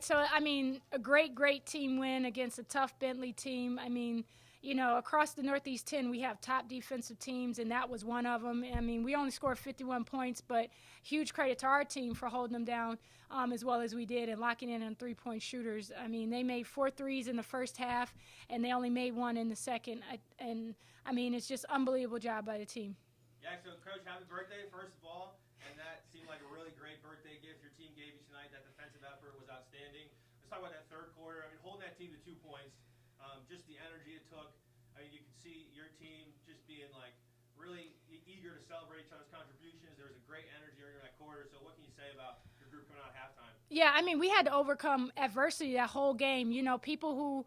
So, I mean, a great team win against a tough Bentley team. I mean, across the Northeast 10, we have top defensive teams, and that was one of them. I mean, we only scored 51 points, but huge credit to our team for holding them down as well as we did and locking in on three-point shooters. I mean, they made 4 threes in the first half, and they only made one in the second. I mean, it's just unbelievable job by the team. Yeah, so Coach, happy birthday, first of all. And that seemed like a really great birthday gift your team gave you tonight. That defensive effort was outstanding. Let's talk about that third quarter. I mean, holding that team to 2 points, just the energy it took. I mean, you could see your team just being like really eager to celebrate each other's contributions. There was a great energy during that quarter. So what can you say about your group coming out at halftime? Yeah, I mean, we had to overcome adversity that whole game. People who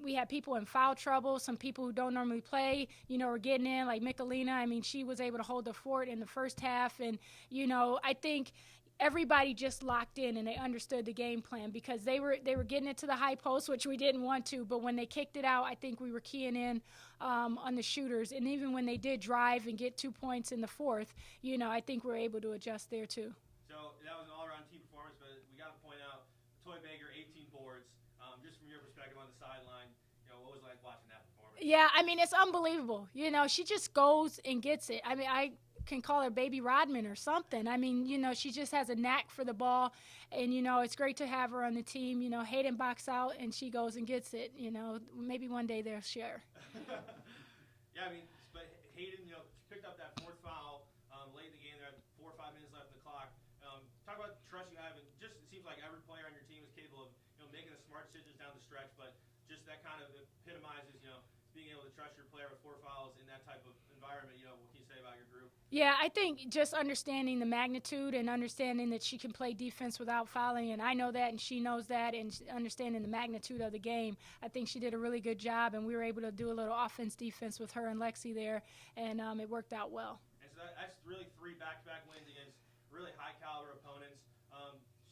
we had people in foul trouble, some people who don't normally play, were getting in, like Michelina. I mean, she was able to hold the fort in the first half. And, I think everybody just locked in and they understood the game plan because they were getting it to the high post, which we didn't want to. But when they kicked it out, I think we were keying in on the shooters. And even when they did drive and get 2 points in the fourth, I think we were able to adjust there too. So that was an all-around team performance, but we got to point out Lytoya Baker, 18 boards. Just from your perspective on the sideline, what was it like watching that performance? Yeah, I mean, it's unbelievable. She just goes and gets it. I mean, I can call her Baby Rodman or something. I mean, she just has a knack for the ball, and, it's great to have her on the team. Haedyn box out, and she goes and gets it. Maybe one day they'll share. Yeah, I mean, but Haedyn, she picked up that fourth foul late in the game. There had 4 or 5 minutes left in the clock. Talk about the trust you have, and just it seems like every player on your team is capable of making the smart decisions down the stretch, but just that kind of epitomizes being able to trust your player with 4 fouls in that type of environment. What can you say about your group? Yeah, I think just understanding the magnitude and understanding that she can play defense without fouling, and I know that and she knows that, and understanding the magnitude of the game, I think she did a really good job, and we were able to do a little offense-defense with her and Lexi there, and it worked out well. And so that's really 3 back-to-back wins against really high-caliber opponents.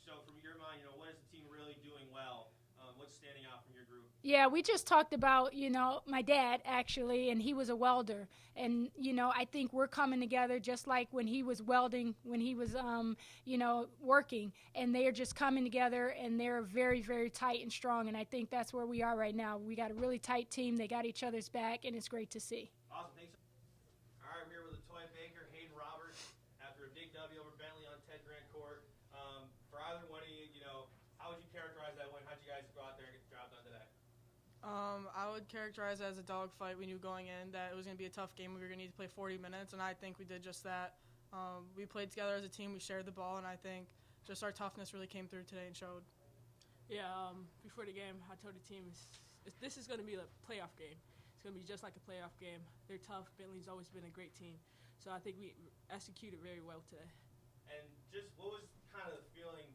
So from your mind, what is the team really doing well? What's standing out from your group? Yeah, we just talked about, my dad actually, and he was a welder. And, I think we're coming together just like when he was welding, when he was, working. And they are just coming together, and they're very, very tight and strong. And I think that's where we are right now. We got a really tight team. They got each other's back, and it's great to see. Awesome. Thanks. All right, we're here with Lytoya Baker, Haedyn Roberts, after a big W over Bentley on Ted Grant Court. For either one of you, how would you characterize that win? How'd you guys go out there and get the job done today? I would characterize it as a dogfight. We knew going in that it was going to be a tough game. We were going to need to play 40 minutes, and I think we did just that. We played together as a team. We shared the ball, and I think just our toughness really came through today and showed. Yeah, before the game, I told the team this is going to be a playoff game. It's going to be just like a playoff game. They're tough. Bentley's always been a great team. So I think we executed very well today. And just what was kind of the feeling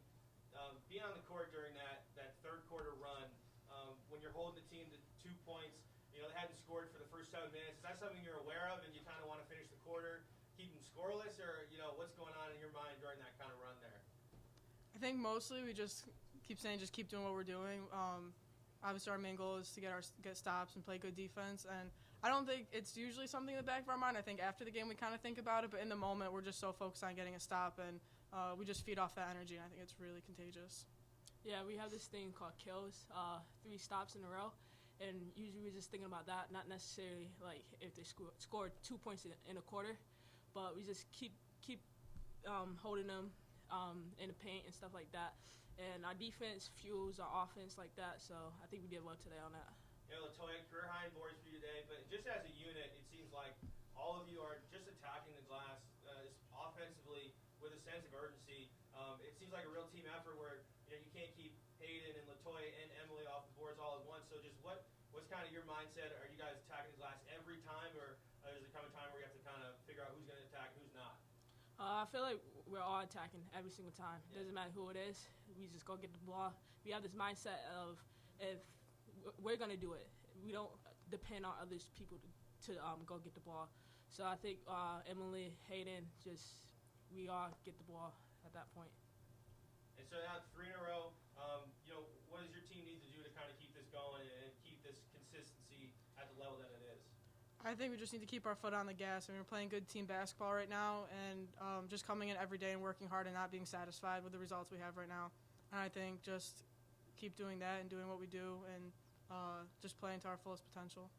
being on the court during that third quarter run when you're holding the team to 2 points? They hadn't scored for the first 7 minutes. Is that something you're aware of and you kind of want to finish the quarter, keep them scoreless, or what's going on in your mind during that kind of run there? I think mostly we just keep saying just keep doing what we're doing. Obviously our main goal is to get stops and play good defense, and I don't think it's usually something in the back of our mind. I think after the game we kind of think about it, but in the moment we're just so focused on getting a stop, and we just feed off that energy, and I think it's really contagious. Yeah, we have this thing called kills, 3 stops in a row, and usually we're just thinking about that, not necessarily like if they scored 2 points in a quarter, but we just keep holding them in the paint and stuff like that. And our defense fuels our offense like that, so I think we did well today on that. Lytoya, career high in boards for you today, but just as a unit, it seems like all of you are just attacking the glass offensively with a sense of urgency. It seems like a real team effort where you can't keep Haedyn and Lytoya and Emily off the boards all at once. So just what's kind of your mindset? Are you guys attacking the glass every time, or is there come a time where you have to kind of figure out who's going to attack and who's not? I feel like we're all attacking every single time. Yeah. Doesn't matter who it is. We just go get the ball. We have this mindset of if we're going to do it. We don't depend on other people to go get the ball. So I think Emily, Haedyn, we all get the ball at that point. And so now 3 in a row, what does your team need to do to kind of keep this going and keep this consistency at the level that it is? I think we just need to keep our foot on the gas. I mean, we're playing good team basketball right now, and just coming in every day and working hard and not being satisfied with the results we have right now. And I think just keep doing that and doing what we do and just playing to our fullest potential.